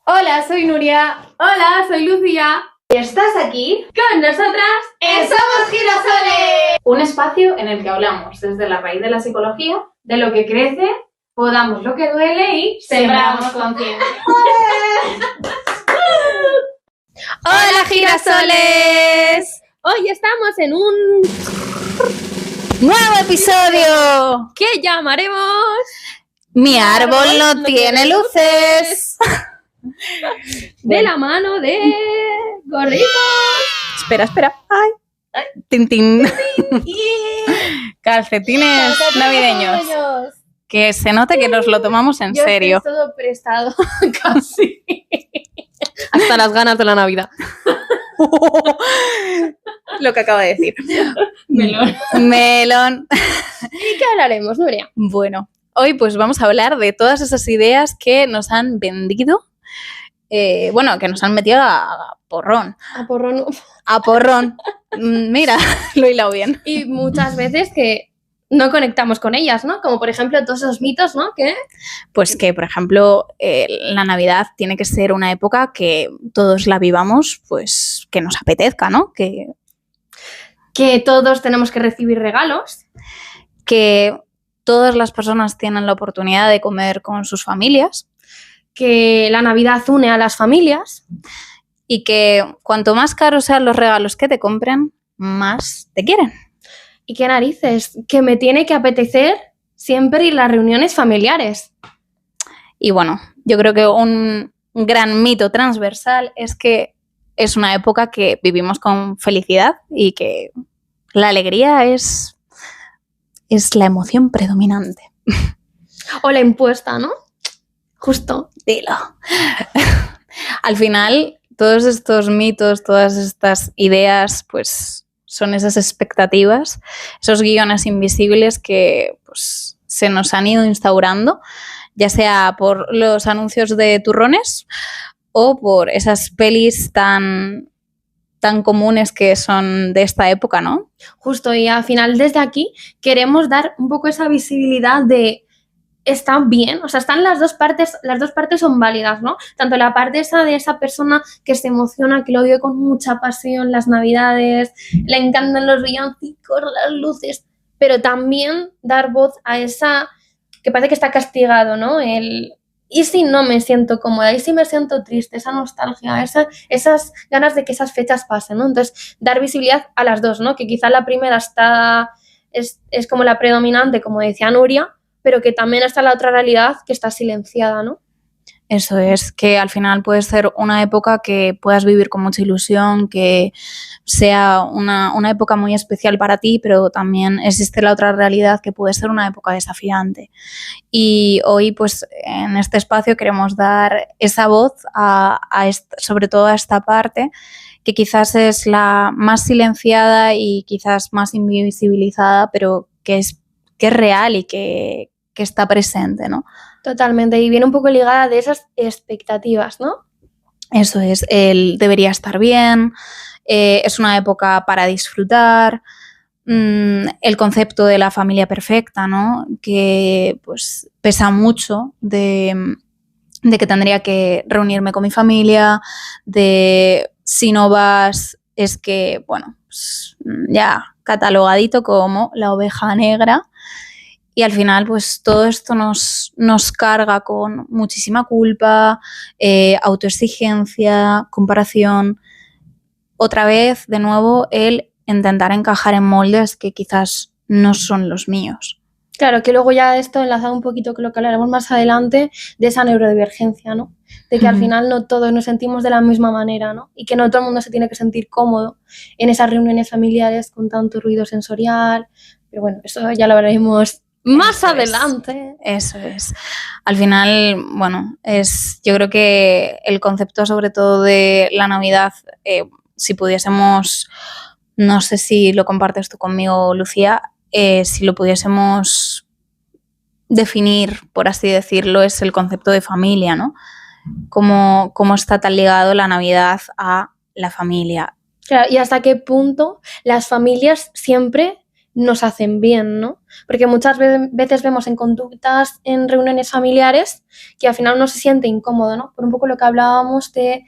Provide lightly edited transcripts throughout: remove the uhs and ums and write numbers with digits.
Hola, soy Nuria. Hola, soy Lucía. ¿Y estás aquí? Con nosotras en Somos Girasoles. Un espacio en el que hablamos desde la raíz de la psicología, de lo que crece, podamos lo que duele y sembramos conciencia. ¡Hola, Girasoles! Hoy estamos en un ¡Nuevo episodio! que llamaremos Mi árbol no tiene luces. de la mano de Gorditos. Espera. Ay. Tin. Calcetines navideños. Que se note que nos lo tomamos en serio. Estoy todo prestado, casi. Hasta las ganas de la Navidad. Lo que acaba de decir. Melón. ¿Y qué hablaremos, Nuria? Bueno, hoy pues vamos a hablar de todas esas ideas que nos han vendido, que nos han metido a porrón. A porrón. Mira, lo he hilado bien. Y muchas veces que no conectamos con ellas, ¿no? Como por ejemplo todos esos mitos, ¿no? Pues que, por ejemplo, la Navidad tiene que ser una época que todos la vivamos, pues que nos apetezca, ¿no? Que todos tenemos que recibir regalos. Que todas las personas tienen la oportunidad de comer con sus familias. Que la Navidad une a las familias. Y que cuanto más caros sean los regalos que te compren, más te quieren. Y qué narices, que me tiene que apetecer siempre ir a las reuniones familiares. Y bueno, yo creo que un gran mito transversal es que es una época que vivimos con felicidad y que la alegría es la emoción predominante. O la impuesta, ¿no? Justo. Dilo. Al final, todos estos mitos, todas estas ideas, pues son esas expectativas, esos guiones invisibles que pues, se nos han ido instaurando, ya sea por los anuncios de turrones o por esas pelis tan comunes que son de esta época, ¿no? Justo, y al final desde aquí queremos dar un poco esa visibilidad de está bien, o sea, están las dos partes son válidas, ¿no? Tanto la parte esa de esa persona que se emociona, que lo vive con mucha pasión las Navidades, le encantan los villancicos, las luces, pero también dar voz a esa que parece que está castigado, ¿no? ¿Y si no me siento cómoda? ¿Y si me siento triste? Esa nostalgia, esas ganas de que esas fechas pasen, ¿no? Entonces, dar visibilidad a las dos, ¿no? Que quizá la primera es como la predominante, como decía Nuria, pero que también está la otra realidad que está silenciada, ¿no? Eso es, que al final puede ser una época que puedas vivir con mucha ilusión, que sea una época muy especial para ti, pero también existe la otra realidad que puede ser una época desafiante. Y hoy, pues, en este espacio queremos dar esa voz sobre todo a esta parte, que quizás es la más silenciada y quizás más invisibilizada, pero que es real y que está presente, ¿no? Totalmente, y viene un poco ligada de esas expectativas, ¿no? Eso es, el debería estar bien, es una época para disfrutar, el concepto de la familia perfecta, ¿no? Que pues pesa mucho de que tendría que reunirme con mi familia, de si no vas es que, bueno, pues, ya catalogadito como la oveja negra. Y al final, pues todo esto nos carga con muchísima culpa, autoexigencia, comparación. Otra vez, de nuevo, el intentar encajar en moldes que quizás no son los míos. Claro, que luego ya esto enlazado un poquito con lo que hablaremos más adelante de esa neurodivergencia, ¿no? De que al final no todos nos sentimos de la misma manera, ¿no? Y que no todo el mundo se tiene que sentir cómodo en esas reuniones familiares con tanto ruido sensorial. Pero bueno, eso ya lo hablaremos más adelante. Eso es. Al final, bueno, yo creo que el concepto sobre todo de la Navidad, si pudiésemos, no sé si lo compartes tú conmigo, Lucía, si lo pudiésemos definir, por así decirlo, es el concepto de familia, ¿no? Cómo está tan ligado la Navidad a la familia. Claro, y hasta qué punto las familias siempre nos hacen bien, ¿no? Porque muchas veces vemos en conductas en reuniones familiares que al final uno se siente incómodo, ¿no? Por un poco lo que hablábamos de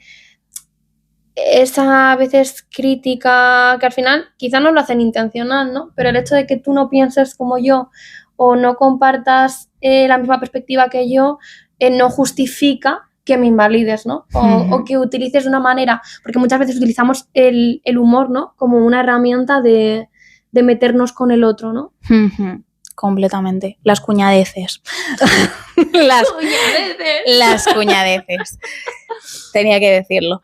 esa a veces crítica que al final quizá no lo hacen intencional, ¿no? Pero el hecho de que tú no pienses como yo o no compartas la misma perspectiva que yo no justifica que me invalides, ¿no? O que utilices de una manera, porque muchas veces utilizamos el humor, ¿no? Como una herramienta de meternos con el otro, ¿no? Completamente. Las cuñadeces. Las cuñadeces. Tenía que decirlo.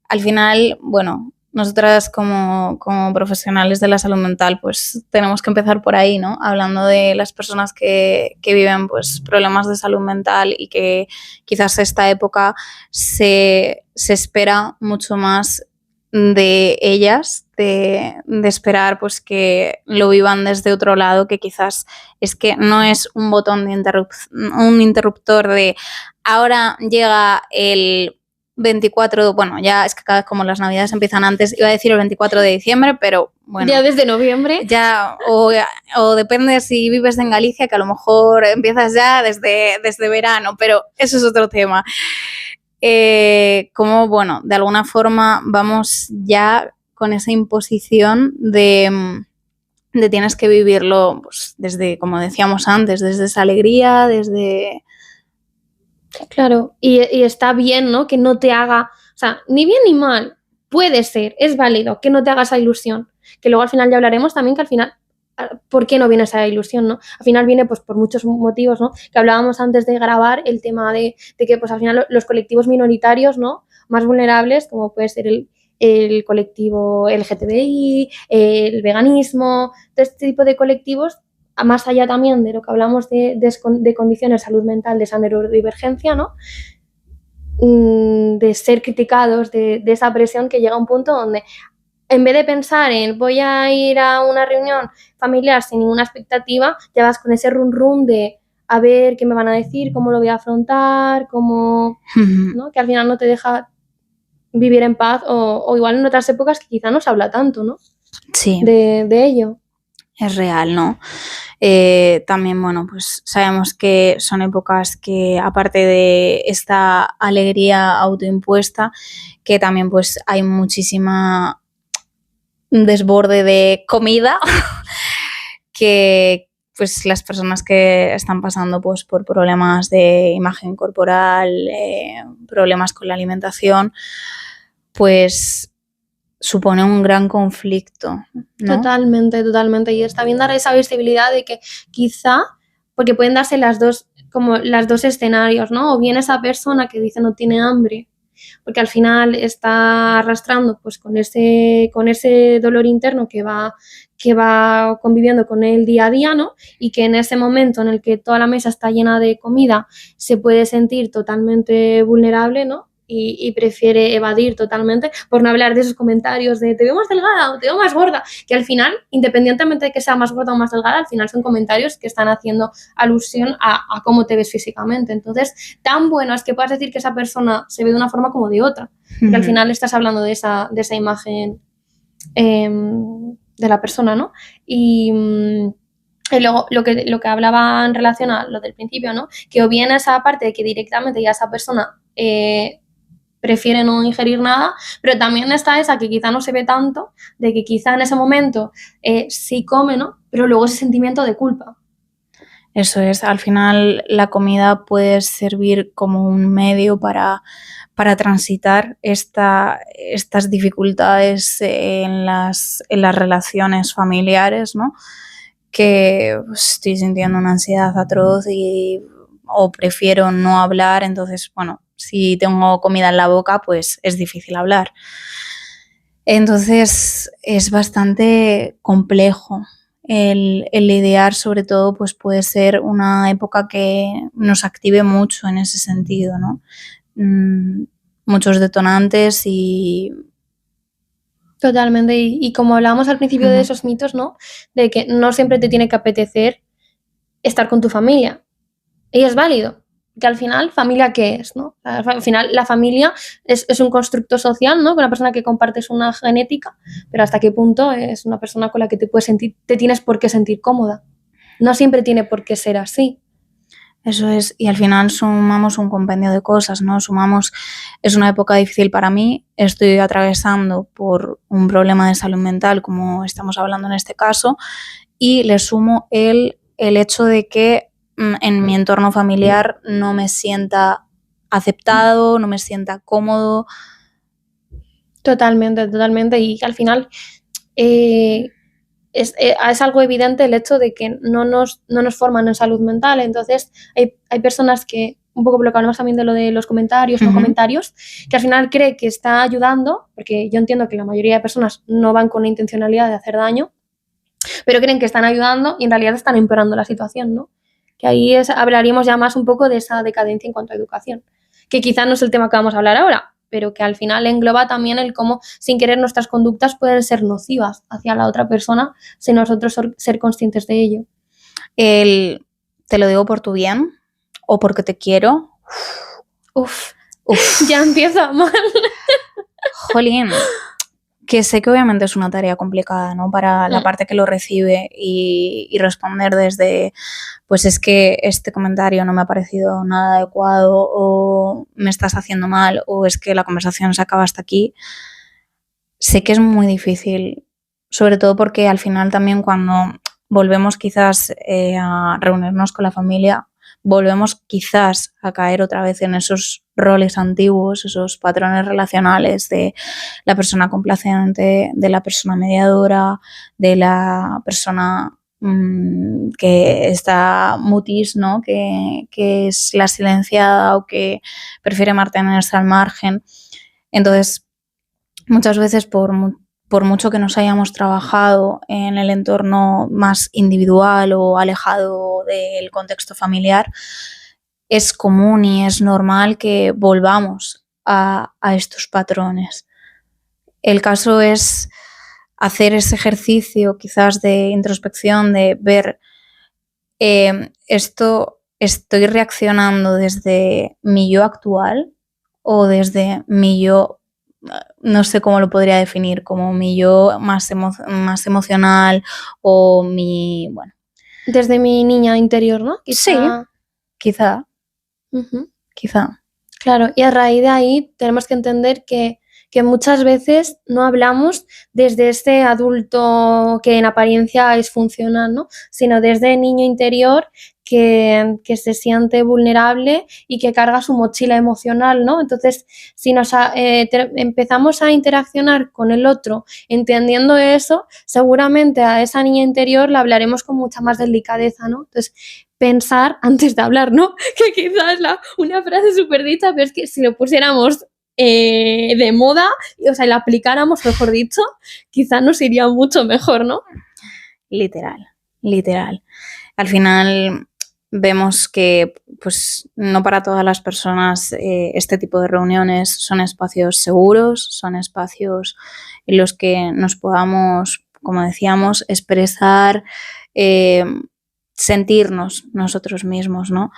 Al final, bueno, nosotras como profesionales de la salud mental, pues tenemos que empezar por ahí, ¿no? Hablando de las personas que viven pues problemas de salud mental y que quizás esta época se espera mucho más de ellas, de esperar pues que lo vivan desde otro lado, que quizás es que no es un botón de un interruptor de ahora llega el 24, bueno, ya es que cada vez como las navidades empiezan antes, iba a decir el 24 de diciembre, pero bueno. Ya desde noviembre. Ya, o depende si vives en Galicia, que a lo mejor empiezas ya desde verano, pero eso es otro tema. Como, bueno, de alguna forma vamos ya con esa imposición de tienes que vivirlo pues, desde, como decíamos antes, desde esa alegría, desde... Claro, y está bien, ¿no? Que no te haga, o sea, ni bien ni mal, puede ser, es válido que no te haga esa ilusión, que luego al final ya hablaremos también que al final, ¿por qué no viene esa ilusión, no? Al final viene pues por muchos motivos, ¿no? Que hablábamos antes de grabar el tema de que pues al final los colectivos minoritarios, ¿no? Más vulnerables, como puede ser el colectivo LGTBI, el veganismo, todo este tipo de colectivos, más allá también de lo que hablamos de condiciones de salud mental, de esa neurodivergencia, ¿no? De ser criticados, de esa presión que llega a un punto donde en vez de pensar en voy a ir a una reunión familiar sin ninguna expectativa, ya vas con ese run de a ver qué me van a decir, cómo lo voy a afrontar, cómo, ¿no? Que al final no te deja vivir en paz o igual en otras épocas que quizá no se habla tanto, ¿no? Sí. De ello. Es real, ¿no? También, bueno, pues sabemos que son épocas que, aparte de esta alegría autoimpuesta, que también pues hay muchísima desborde de comida que pues las personas que están pasando pues por problemas de imagen corporal, problemas con la alimentación, pues supone un gran conflicto, ¿no? Totalmente. Y está bien dar esa visibilidad de que quizá, porque pueden darse las dos escenarios, ¿no? O bien esa persona que dice no tiene hambre, porque al final está arrastrando pues con ese dolor interno que va conviviendo con él día a día, ¿no? Y que en ese momento en el que toda la mesa está llena de comida se puede sentir totalmente vulnerable, ¿no? Y prefiere evadir totalmente, por no hablar de esos comentarios de te veo más delgada o te veo más gorda, que al final, independientemente de que sea más gorda o más delgada, al final son comentarios que están haciendo alusión a cómo te ves físicamente. Entonces, tan bueno es que puedas decir que esa persona se ve de una forma como de otra, porque al final estás hablando de esa imagen de la persona, ¿no? Y luego lo que hablaba en relación a lo del principio, ¿no? Que o bien esa parte de que directamente ya esa persona prefiere no ingerir nada, pero también está esa que quizá no se ve tanto, de que quizá en ese momento sí come, ¿no? Pero luego ese sentimiento de culpa. Eso es, al final la comida puede servir como un medio para transitar estas dificultades en las relaciones familiares, ¿no? Que pues, estoy sintiendo una ansiedad atroz o prefiero no hablar, entonces, bueno, si tengo comida en la boca, pues es difícil hablar. Entonces es bastante complejo el lidiar, sobre todo, pues puede ser una época que nos active mucho en ese sentido, ¿no? Muchos detonantes y... Totalmente, y como hablábamos al principio de esos mitos, ¿no? De que no siempre te tiene que apetecer estar con tu familia. Y es válido. que al final, ¿familia qué es, no? Al final, la familia es un constructo social, ¿no? Con una persona que compartes una genética, pero hasta qué punto es una persona con la que te tienes por qué sentir cómoda. No siempre tiene por qué ser así. Eso es, y al final sumamos un compendio de cosas, ¿no? Es una época difícil para mí, estoy atravesando por un problema de salud mental, como estamos hablando en este caso, y le sumo el hecho de que en mi entorno familiar no me sienta aceptado, no me sienta cómodo. Totalmente, totalmente, y al final es algo evidente el hecho de que no nos forman en salud mental. Entonces hay personas que, un poco por lo que hablamos también de lo de los comentarios, no comentarios, que al final cree que está ayudando, porque yo entiendo que la mayoría de personas no van con la intencionalidad de hacer daño, pero creen que están ayudando y en realidad están empeorando la situación, ¿no? Que ahí hablaríamos ya más un poco de esa decadencia en cuanto a educación, que quizás no es el tema que vamos a hablar ahora, pero que al final engloba también el cómo, sin querer, nuestras conductas pueden ser nocivas hacia la otra persona sin nosotros ser conscientes de ello. Te lo digo por tu bien o porque te quiero. Uf. Ya empieza mal. Jolín, que sé que obviamente es una tarea complicada, ¿no? Para la parte que lo recibe y responder desde, pues es que este comentario no me ha parecido nada adecuado o me estás haciendo mal o es que la conversación se acaba hasta aquí. Sé que es muy difícil, sobre todo porque al final también cuando volvemos quizás a reunirnos con la familia, volvemos quizás a caer otra vez en esos roles antiguos, esos patrones relacionales de la persona complaciente, de la persona mediadora, de la persona que está mutis, ¿no? Que es la silenciada o que prefiere mantenerse al margen. Entonces, muchas veces por mucho que nos hayamos trabajado en el entorno más individual o alejado del contexto familiar, es común y es normal que volvamos a estos patrones. El caso es hacer ese ejercicio quizás de introspección, de ver esto estoy reaccionando desde mi yo actual o desde mi yo, no sé cómo lo podría definir, como mi yo más emocional o mi, bueno. Desde mi niña interior, ¿no? Sí, quizá. Quizá. Claro, y a raíz de ahí tenemos que entender que muchas veces no hablamos desde este adulto que en apariencia es funcional, ¿no? Sino desde el niño interior que se siente vulnerable y que carga su mochila emocional, ¿no? Entonces, si empezamos a interaccionar con el otro entendiendo eso, seguramente a esa niña interior la hablaremos con mucha más delicadeza, ¿no? Entonces, pensar antes de hablar, ¿no? Que quizás una frase súper dicha, pero es que si lo pusiéramos de moda, o sea, y la aplicáramos, mejor dicho, quizás nos iría mucho mejor, ¿no? Literal. Al final vemos que pues no para todas las personas este tipo de reuniones son espacios seguros, son espacios en los que nos podamos, como decíamos, expresar, sentirnos nosotros mismos, ¿no?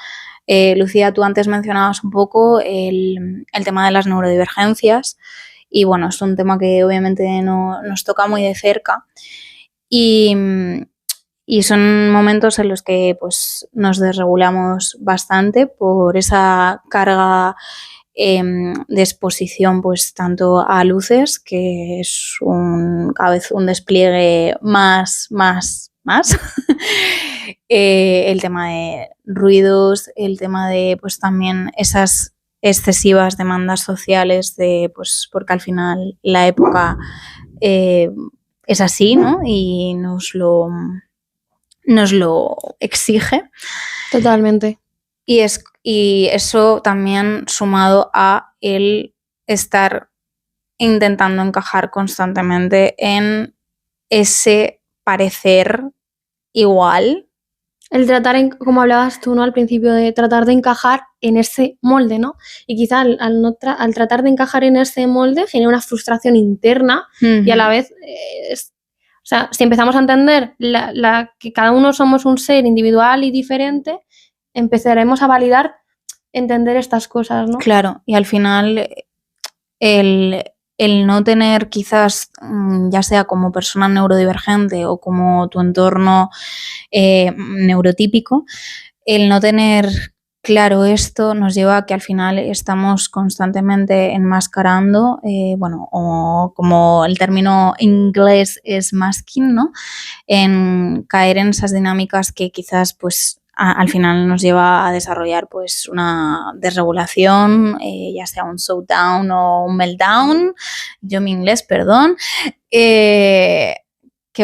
Lucía, tú antes mencionabas un poco el tema de las neurodivergencias y bueno, es un tema que obviamente nos toca muy de cerca y son momentos en los que pues, nos desregulamos bastante por esa carga de exposición pues tanto a luces, que es cada vez un despliegue más el tema de ruidos, el tema de pues también esas excesivas demandas sociales pues porque al final la época es así, ¿no? Y nos lo exige. Totalmente. Y eso también sumado a el estar intentando encajar constantemente en ese parecer igual. El tratar, como hablabas tú, ¿no? Al principio, de tratar de encajar en ese molde, ¿no? Y quizá al tratar de encajar en ese molde genera una frustración interna y a la vez, o sea, si empezamos a entender que cada uno somos un ser individual y diferente, empezaremos a validar entender estas cosas, ¿no? Claro, y al final el no tener quizás, ya sea como persona neurodivergente o como tu entorno neurotípico, el no tener claro esto nos lleva a que al final estamos constantemente enmascarando, o como el término inglés es masking, ¿no? En caer en esas dinámicas que quizás pues al final nos lleva a desarrollar pues una desregulación, ya sea un shutdown o un meltdown, yo mi inglés, perdón, que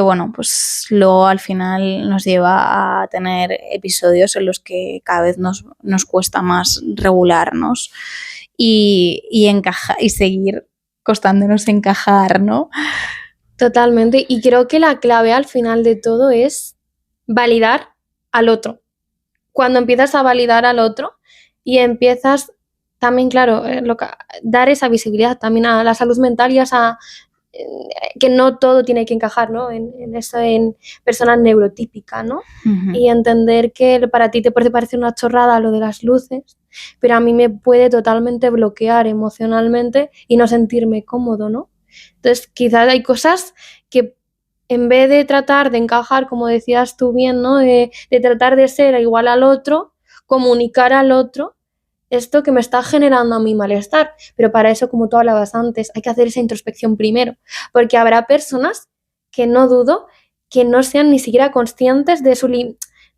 bueno, pues luego al final nos lleva a tener episodios en los que cada vez nos cuesta más regularnos y seguir costándonos encajar, ¿no? Totalmente. Y creo que la clave al final de todo es validar al otro. Cuando empiezas a validar al otro y empiezas también, claro, dar esa visibilidad también a la salud mental y a esa, que no todo tiene que encajar, ¿no? En eso, en personas neurotípicas, ¿no? Uh-huh. Y entender que para ti te puede parecer una chorrada lo de las luces, pero a mí me puede totalmente bloquear emocionalmente y no sentirme cómodo, ¿no? Entonces, quizás hay cosas que en vez de tratar de encajar, como decías tú bien, ¿no? De tratar de ser igual al otro, comunicar al otro esto que me está generando a mí malestar. Pero para eso, como tú hablabas antes, hay que hacer esa introspección primero, porque habrá personas que no dudo que no sean ni siquiera conscientes de su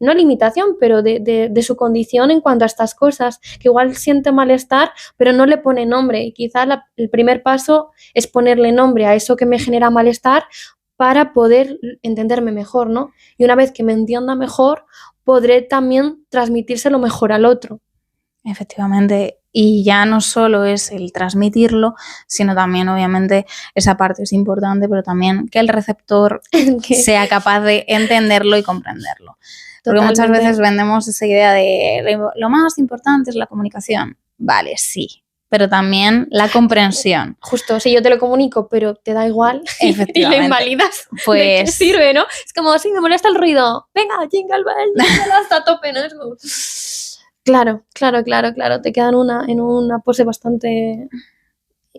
no limitación, pero de su condición en cuanto a estas cosas, que igual siente malestar, pero no le pone nombre. Y quizá el primer paso es ponerle nombre a eso que me genera malestar para poder entenderme mejor, ¿no? Y una vez que me entienda mejor, podré también transmitírselo mejor al otro. Efectivamente, y ya no solo es el transmitirlo, sino también obviamente esa parte es importante, pero también que el receptor sea capaz de entenderlo y comprenderlo. Porque muchas veces vendemos esa idea de lo más importante es la comunicación. Vale, sí, pero también la comprensión. Justo, si yo te lo comunico, pero te da igual y lo invalidas, pues, ¿de qué sirve, no? Es como, si me molesta el ruido, venga, jingle bell, hasta a tope, ¿no? Es como... Claro, te queda en una pose bastante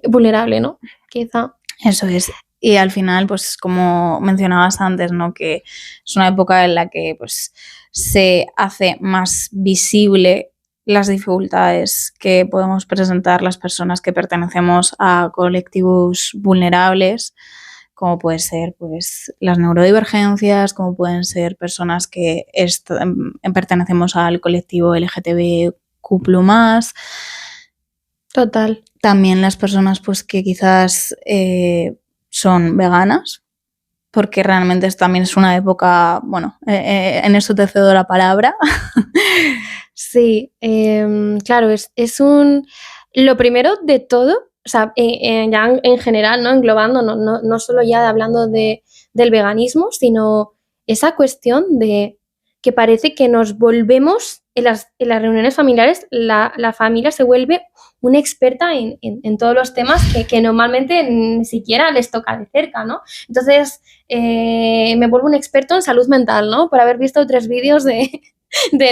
vulnerable, ¿no? Quizá. Eso es. Y al final, pues como mencionabas antes, ¿no? Que es una época en la que pues se hace más visible las dificultades que podemos presentar las personas que pertenecemos a colectivos vulnerables, como pueden ser pues las neurodivergencias, como pueden ser personas que pertenecemos al colectivo LGTBQ+. Total. También las personas pues que quizás son veganas, porque realmente también es una época, bueno, en eso te cedo la palabra. Sí, claro, es un... Lo primero de todo, o sea, ya en general, ¿no? Englobando, no solo ya hablando del veganismo, sino esa cuestión de que parece que nos volvemos, en las reuniones familiares, la familia se vuelve una experta en todos los temas que normalmente ni siquiera les toca de cerca, ¿no? Entonces, me vuelvo un experto en salud mental, ¿no? Por haber visto 3 vídeos de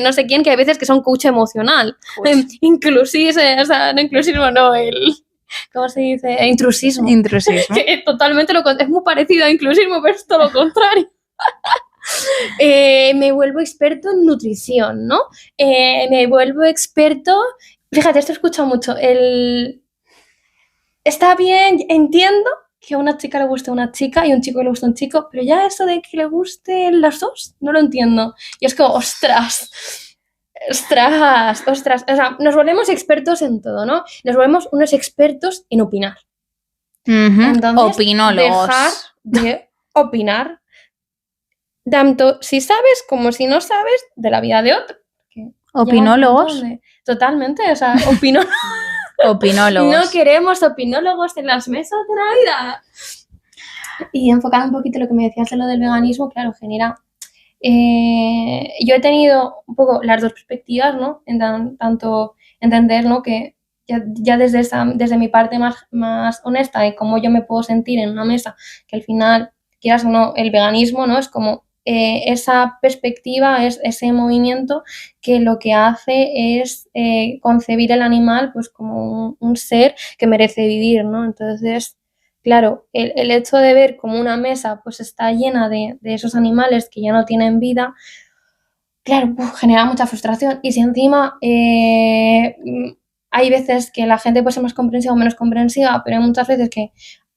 no sé quién, que hay veces que son coach emocional. Inclusive, o sea, no inclusismo, no, ¿cómo se dice? Intrusismo. Que totalmente es muy parecido a inclusismo, pero es todo lo contrario. Me vuelvo experto en nutrición, ¿no? Me vuelvo experto... Fíjate, esto he escuchado mucho. Está bien, entiendo que a una chica le guste una chica y a un chico le guste un chico, pero ya eso de que le gusten las dos, no lo entiendo. Y es como, ostras. O sea, nos volvemos expertos en todo, ¿no? Nos volvemos unos expertos en opinar. Uh-huh. Entonces, opinólogos. Dejar de opinar, tanto si sabes como si no sabes de la vida de otro. Opinólogos. Totalmente, o sea, opinólogos. Opinólogos. No queremos opinólogos en las mesas de Navidad. Y enfocando un poquito lo que me decías de lo del veganismo, claro, genera... yo he tenido un poco las dos perspectivas, ¿no? Tanto entender, ¿no? Que ya desde mi parte más honesta de cómo yo me puedo sentir en una mesa, que al final, quieras o no, el veganismo, ¿no? Es como esa perspectiva, ese movimiento que lo que hace es concebir el animal pues como un ser que merece vivir, ¿no? Entonces, claro, el hecho de ver como una mesa pues está llena de esos animales que ya no tienen vida, claro, genera mucha frustración. Y si encima hay veces que la gente puede ser más comprensiva o menos comprensiva, pero hay muchas veces que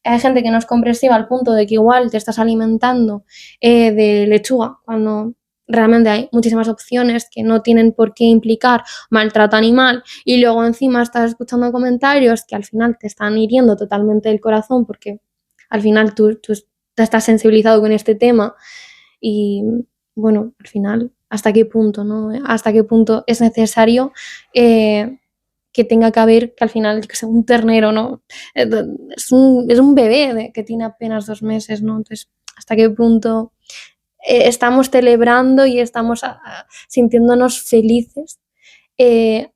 hay gente que no es comprensiva al punto de que igual te estás alimentando de lechuga cuando realmente hay muchísimas opciones que no tienen por qué implicar maltrato animal, y luego encima estás escuchando comentarios que al final te están hiriendo totalmente el corazón porque al final tú estás sensibilizado con este tema y bueno, al final, ¿hasta qué punto, no? ¿Hasta qué punto es necesario que tenga que haber, que al final, que sea un ternero, ¿no? Es un bebé que tiene apenas 2 meses, ¿no? Entonces, ¿hasta qué punto estamos celebrando y estamos sintiéndonos felices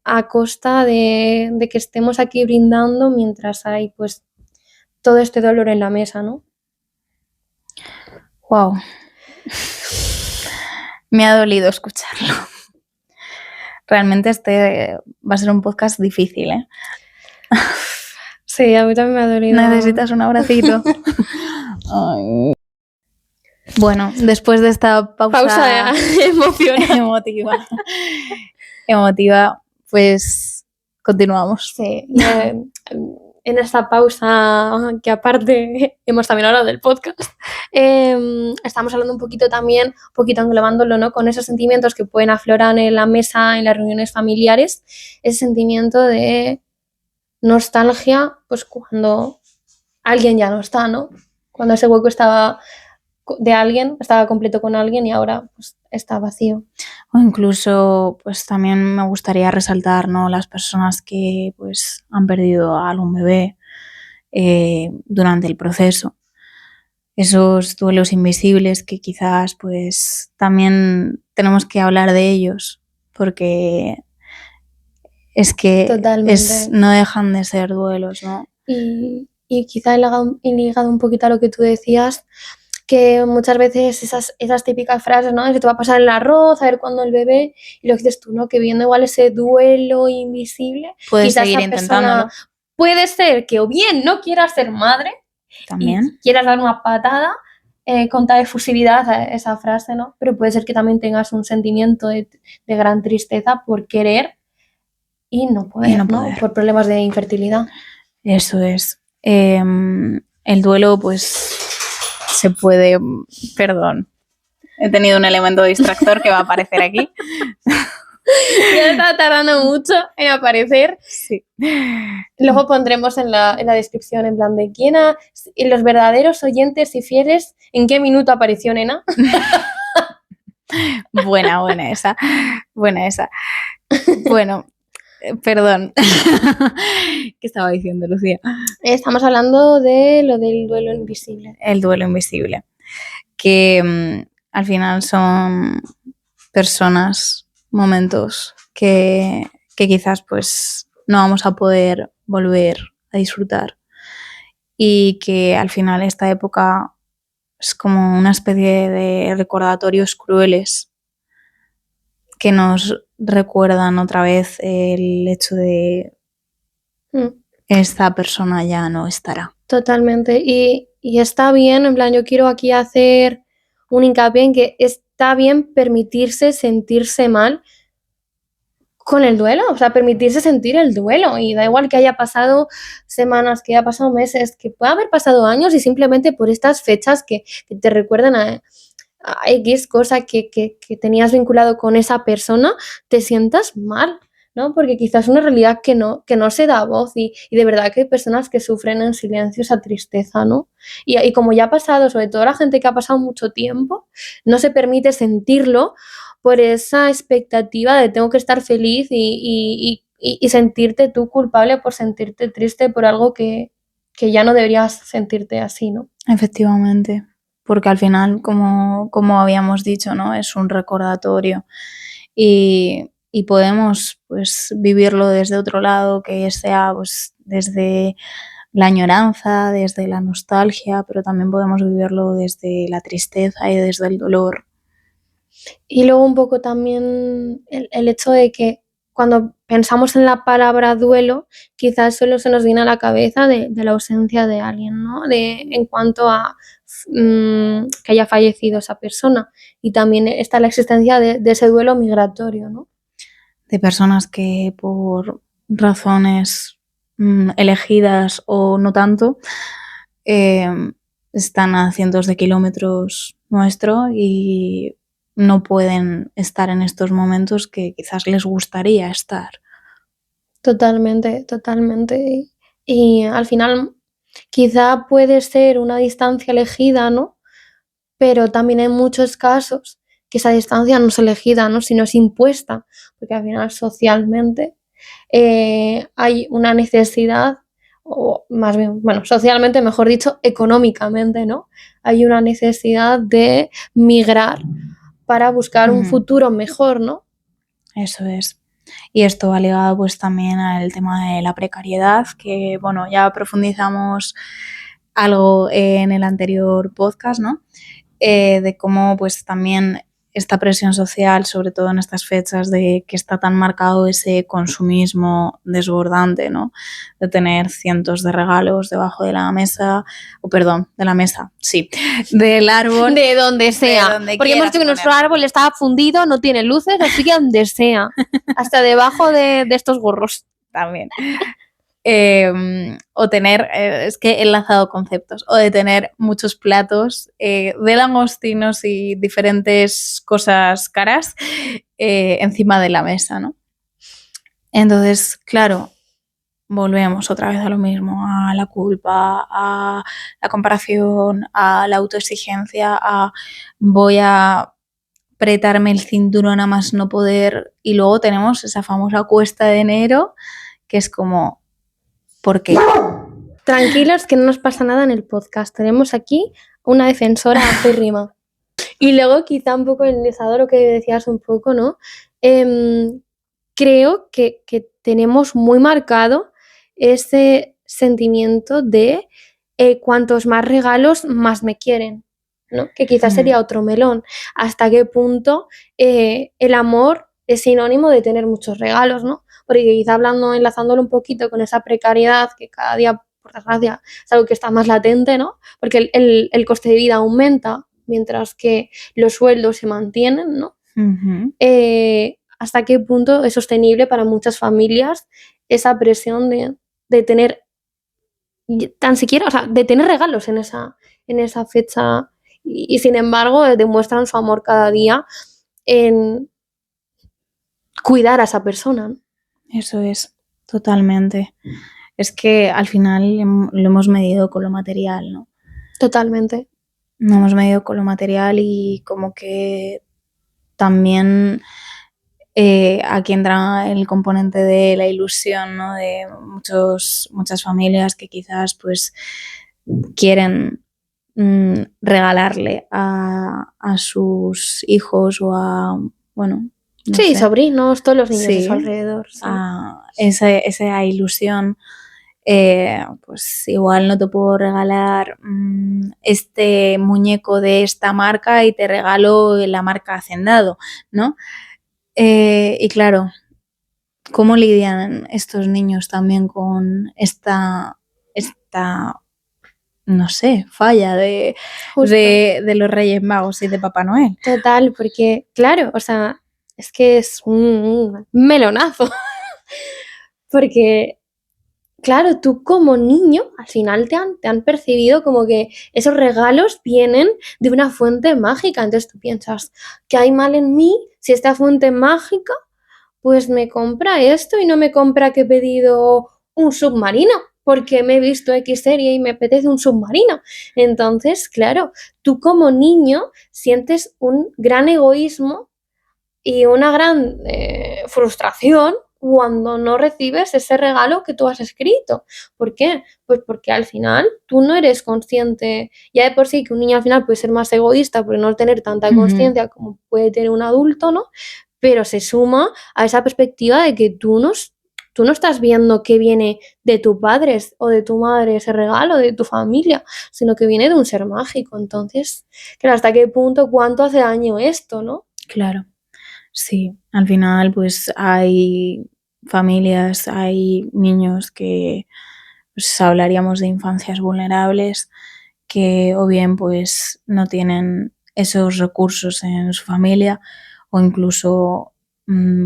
a costa de que estemos aquí brindando mientras hay, pues, todo este dolor en la mesa, ¿no? Wow. Me ha dolido escucharlo. Realmente este va a ser un podcast difícil, ¿eh? Sí, a mí también me ha dolido. Necesitas un abracito. Ay. Bueno, después de esta pausa emotiva, pues continuamos. Sí, en esta pausa, que aparte hemos también hablado del podcast, estamos hablando un poquito englobándolo, ¿no? Con esos sentimientos que pueden aflorar en la mesa, en las reuniones familiares, ese sentimiento de nostalgia, pues cuando alguien ya no está, ¿no? Cuando ese hueco estaba completo con alguien y ahora pues está vacío. O incluso, pues también me gustaría resaltar, ¿no? Las personas que pues han perdido a algún bebé durante el proceso. Esos duelos invisibles que quizás pues también tenemos que hablar de ellos, porque es que no dejan de ser duelos, ¿no? Y quizá ligado un poquito a lo que tú decías, que muchas veces esas típicas frases, ¿no? Que te va a pasar el arroz, a ver cuándo el bebé, y lo que dices tú, ¿no? Que viendo igual ese duelo invisible, puedes seguir intentándolo. Puede ser que o bien no quieras ser madre también y quieras dar una patada con tal efusividad a esa frase, ¿no? Pero puede ser que también tengas un sentimiento de gran tristeza por querer y no poder, ¿no? Por problemas de infertilidad. Eso es. El duelo, pues, se puede... Perdón. He tenido un elemento distractor que va a aparecer aquí. Ya está tardando mucho en aparecer. Sí. Luego pondremos en la descripción en plan de quién los verdaderos oyentes y fieles, ¿en qué minuto apareció Nena? Buena esa. Buena esa. Bueno, perdón. ¿Qué estaba diciendo, Lucía? Estamos hablando de lo del duelo invisible. El duelo invisible. Que al final son personas, momentos que quizás pues no vamos a poder volver a disfrutar, y que al final esta época es como una especie de recordatorios crueles que nos recuerdan otra vez el hecho de esta persona ya no estará. Totalmente. Y está bien, en plan, yo quiero aquí hacer un hincapié en que está bien permitirse sentirse mal con el duelo, o sea, permitirse sentir el duelo, y da igual que haya pasado semanas, que haya pasado meses, que pueda haber pasado años, y simplemente por estas fechas que te recuerdan a X cosa que tenías vinculado con esa persona, te sientas mal, ¿no? Porque quizás es una realidad que no se da voz, y de verdad que hay personas que sufren en silencio esa tristeza, ¿no? Y como ya ha pasado, sobre todo la gente que ha pasado mucho tiempo, no se permite sentirlo por esa expectativa de tengo que estar feliz y sentirte tú culpable por sentirte triste por algo que ya no deberías sentirte así, ¿no? Efectivamente, porque al final, como habíamos dicho, ¿no? Es un recordatorio y podemos pues vivirlo desde otro lado, que sea pues desde la añoranza, desde la nostalgia, pero también podemos vivirlo desde la tristeza y desde el dolor. Y luego un poco también el hecho de que cuando pensamos en la palabra duelo, quizás solo se nos viene a la cabeza de la ausencia de alguien, ¿no? En cuanto a que haya fallecido esa persona. Y también está la existencia de ese duelo migratorio, ¿no? De personas que por razones elegidas o no tanto, están a cientos de kilómetros nuestro y no pueden estar en estos momentos que quizás les gustaría estar. Totalmente, totalmente. Y al final quizá puede ser una distancia elegida, ¿no? Pero también hay muchos casos que esa distancia no es elegida, ¿no? Sino es impuesta, porque al final socialmente hay una necesidad, o más bien, bueno, socialmente, mejor dicho, económicamente, ¿no? Hay una necesidad de migrar para buscar un futuro mejor, ¿no? Eso es. Y esto va ligado pues también al tema de la precariedad, que bueno, ya profundizamos algo en el anterior podcast, ¿no? De cómo pues también esta presión social, sobre todo en estas fechas, de que está tan marcado ese consumismo desbordante, ¿no? De tener cientos de regalos debajo de la mesa, o perdón, de la mesa, sí, del árbol. De donde sea. De donde porque hemos dicho que nuestro árbol está fundido, no tiene luces, así que donde sea. Hasta debajo de estos gorros. También. O tener, es que he enlazado conceptos, o de tener muchos platos de langostinos y diferentes cosas caras encima de la mesa, ¿no? Entonces, claro, volvemos otra vez a lo mismo, a la culpa, a la comparación, a la autoexigencia, a voy a apretarme el cinturón a más no poder, y luego tenemos esa famosa cuesta de enero que es como, ¿por qué? Tranquilos que no nos pasa nada en el podcast. Tenemos aquí una defensora acérrima. Y luego quizá un poco enlazado lo que decías un poco, ¿no? Creo que tenemos muy marcado ese sentimiento de cuantos más regalos, más me quieren, ¿no? Que quizás sería otro melón. ¿Hasta qué punto el amor es sinónimo de tener muchos regalos, ¿no? Porque quizá hablando, enlazándolo un poquito con esa precariedad que cada día, por desgracia, es algo que está más latente, ¿no? Porque el coste de vida aumenta mientras que los sueldos se mantienen, ¿no? ¿Hasta qué punto es sostenible para muchas familias esa presión de tener tan siquiera, o sea, de tener regalos en esa fecha y sin embargo demuestran su amor cada día en cuidar a esa persona, ¿no? Eso es, totalmente. Es que al final lo hemos medido con lo material, ¿no? Totalmente. Lo hemos medido con lo material y como que también aquí entra el componente de la ilusión, ¿no? De muchas familias que quizás pues quieren regalarle a sus hijos o a, bueno, no Sí, sé, sobrinos, todos los niños de sí, su alrededor. Sí. a esa ilusión. Pues igual no te puedo regalar este muñeco de esta marca y te regalo la marca Hacendado, ¿no? Y claro, ¿cómo lidian estos niños también con esta no sé, falla de los Reyes Magos y de Papá Noel? Total, porque, claro, o sea, es que es un melonazo. Porque, claro, tú como niño, al final te han percibido como que esos regalos vienen de una fuente mágica. Entonces tú piensas, ¿qué hay mal en mí si esta fuente mágica pues me compra esto y no me compra que he pedido un submarino? Porque me he visto X serie y me apetece un submarino. Entonces, claro, tú como niño sientes un gran egoísmo y una gran frustración cuando no recibes ese regalo que tú has escrito. ¿Por qué? Pues porque al final tú no eres consciente, ya de por sí que un niño al final puede ser más egoísta por no tener tanta conciencia como puede tener un adulto, ¿no? Pero se suma a esa perspectiva de que tú no estás viendo que viene de tus padres o de tu madre ese regalo, de tu familia, sino que viene de un ser mágico. Entonces, claro, ¿hasta qué punto, cuánto hace daño esto, no? Claro, sí. Al final, pues hay familias, hay niños que pues, hablaríamos de infancias vulnerables que o bien pues no tienen esos recursos en su familia o incluso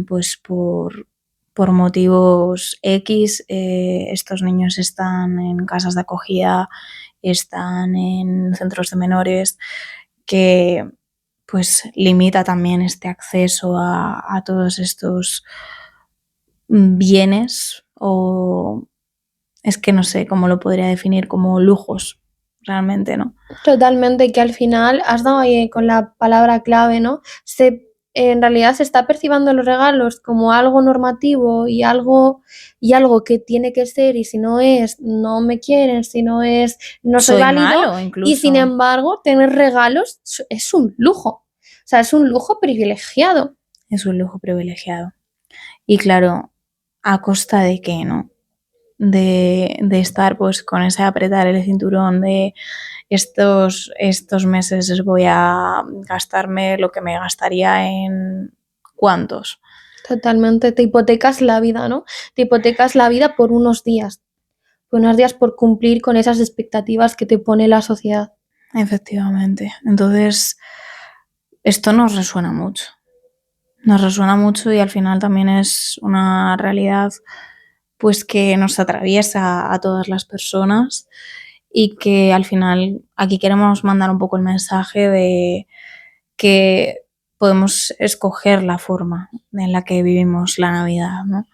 pues por motivos X estos niños están en casas de acogida, están en centros de menores que pues limita también este acceso a todos estos bienes o es que no sé cómo lo podría definir, como lujos, realmente, ¿no? Totalmente, que al final has dado ahí con la palabra clave, ¿no? En realidad se está percibiendo los regalos como algo normativo y algo que tiene que ser, y si no es, no me quieren, si no es, no soy Soy válido, malo, y sin incluso. embargo, tener regalos es un lujo. O sea, es un lujo privilegiado. Es un lujo privilegiado. Y claro, ¿a costa de qué, no? De estar pues con ese apretar el cinturón de estos meses voy a gastarme lo que me gastaría en ¿cuántos? Totalmente, te hipotecas la vida, ¿no? Te hipotecas la vida por unos días por cumplir con esas expectativas que te pone la sociedad. Efectivamente. Entonces, esto nos resuena mucho. Nos resuena mucho y al final también es una realidad pues que nos atraviesa a todas las personas y que al final aquí queremos mandar un poco el mensaje de que podemos escoger la forma en la que vivimos la Navidad, ¿no?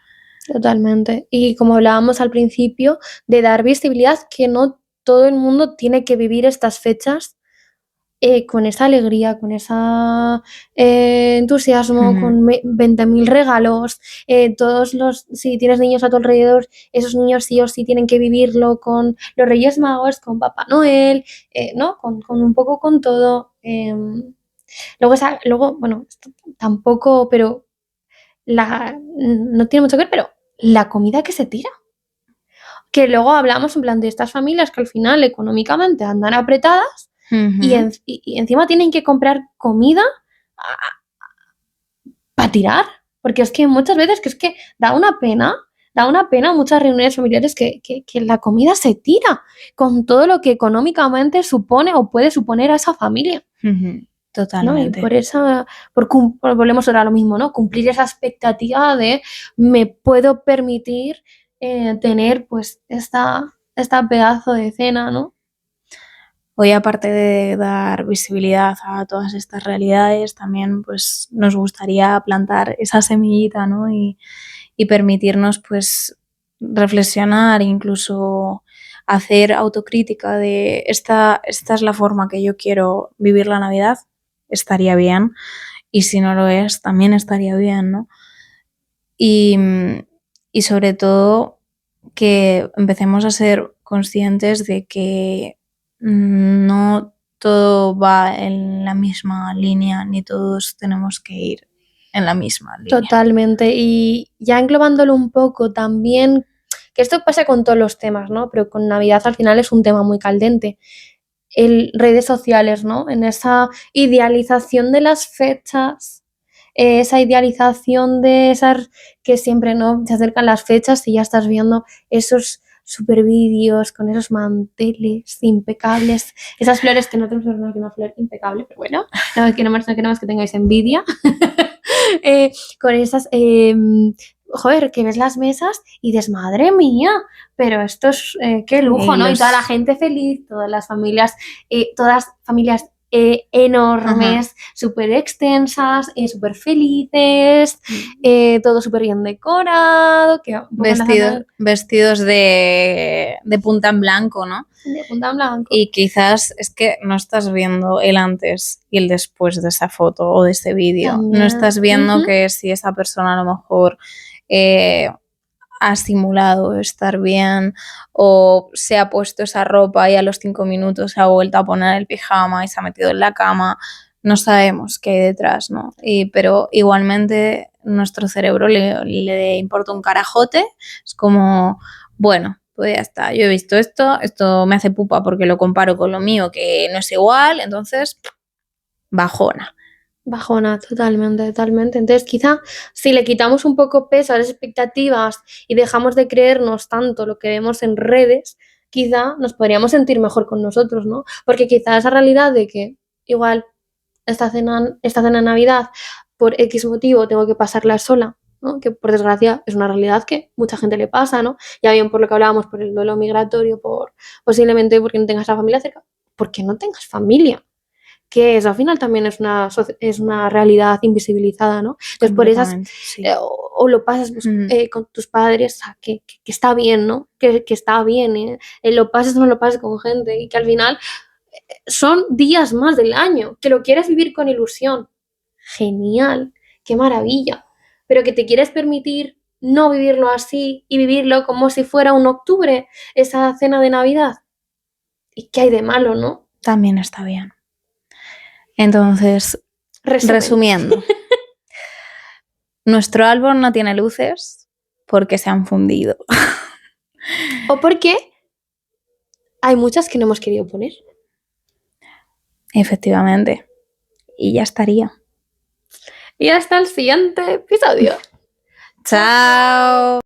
Totalmente. Y como hablábamos al principio, de dar visibilidad, que no todo el mundo tiene que vivir estas fechas con esa alegría, con ese entusiasmo, con 20.000 regalos, si tienes niños a tu alrededor, esos niños sí o sí tienen que vivirlo con los Reyes Magos, con Papá Noel, ¿no? Con un poco con todo. Luego, bueno, esto tampoco, pero no tiene mucho que ver, pero la comida que se tira. Que luego hablamos en plan de estas familias que al final económicamente andan apretadas y encima tienen que comprar comida para tirar. Porque es que muchas veces que es que da una pena muchas reuniones familiares que la comida se tira con todo lo que económicamente supone o puede suponer a esa familia. ¿No? Y Totalmente. volvemos ahora a lo mismo, ¿no? Cumplir esa expectativa de me puedo permitir tener pues esta pedazo de cena, ¿no? Hoy, aparte de dar visibilidad a todas estas realidades, también pues nos gustaría plantar esa semillita, ¿no? Y permitirnos pues reflexionar, incluso hacer autocrítica de esta es la forma que yo quiero vivir la Navidad, estaría bien, y si no lo es, también estaría bien, ¿no? Y, y sobre todo que empecemos a ser conscientes de que no todo va en la misma línea, ni todos tenemos que ir en la misma línea. Totalmente. Y ya englobándolo un poco también, que esto pasa con todos los temas, ¿no? Pero con Navidad al final es un tema muy caldente. Redes sociales, ¿no? En esa idealización de las fechas, esa idealización de esas que siempre, ¿no? Se acercan las fechas y ya estás viendo esos super vídeos con esos manteles impecables, esas flores que no tenemos una flor impecable, pero bueno, no queremos que tengáis envidia. Con esas, joder, que ves las mesas y dices, madre mía, pero esto es, qué lujo, ¿no? Y toda la gente feliz, todas familias enormes, súper extensas, súper felices, todo súper bien decorado, que vestidos de punta en blanco, ¿no? de punta en blanco. Y quizás es que no estás viendo el antes y el después de esa foto o de ese vídeo. No estás viendo que si esa persona a lo mejor ha simulado estar bien o se ha puesto esa ropa y a los 5 minutos se ha vuelto a poner el pijama y se ha metido en la cama. No sabemos qué hay detrás, ¿no? Pero igualmente nuestro cerebro le importa un carajote. Es como, bueno, pues ya está, yo he visto esto me hace pupa porque lo comparo con lo mío que no es igual, entonces bajona. Bajona, totalmente, totalmente. Entonces, quizá si le quitamos un poco peso a las expectativas y dejamos de creernos tanto lo que vemos en redes, quizá nos podríamos sentir mejor con nosotros, ¿no? Porque quizá esa realidad de que igual esta cena de Navidad, por X motivo, tengo que pasarla sola, ¿no? Que por desgracia es una realidad que mucha gente le pasa, ¿no? Ya bien por lo que hablábamos, por el duelo migratorio, posiblemente porque no tengas la familia cerca, porque no tengas familia, que eso al final también es una realidad invisibilizada, ¿no? Entonces, por esas, Completamente, sí. o lo pasas pues, con tus padres, que está bien, ¿no? Que está bien, lo pases o no lo pases con gente, y que al final son días más del año, que lo quieres vivir con ilusión. Genial, qué maravilla. Pero que te quieres permitir no vivirlo así y vivirlo como si fuera un octubre, esa cena de Navidad. ¿Y qué hay de malo, no? También está bien. Entonces, resumiendo, nuestro árbol no tiene luces porque se han fundido. ¿O porque hay muchas que no hemos querido poner? Efectivamente. Y ya estaría. Y hasta el siguiente episodio. Chao.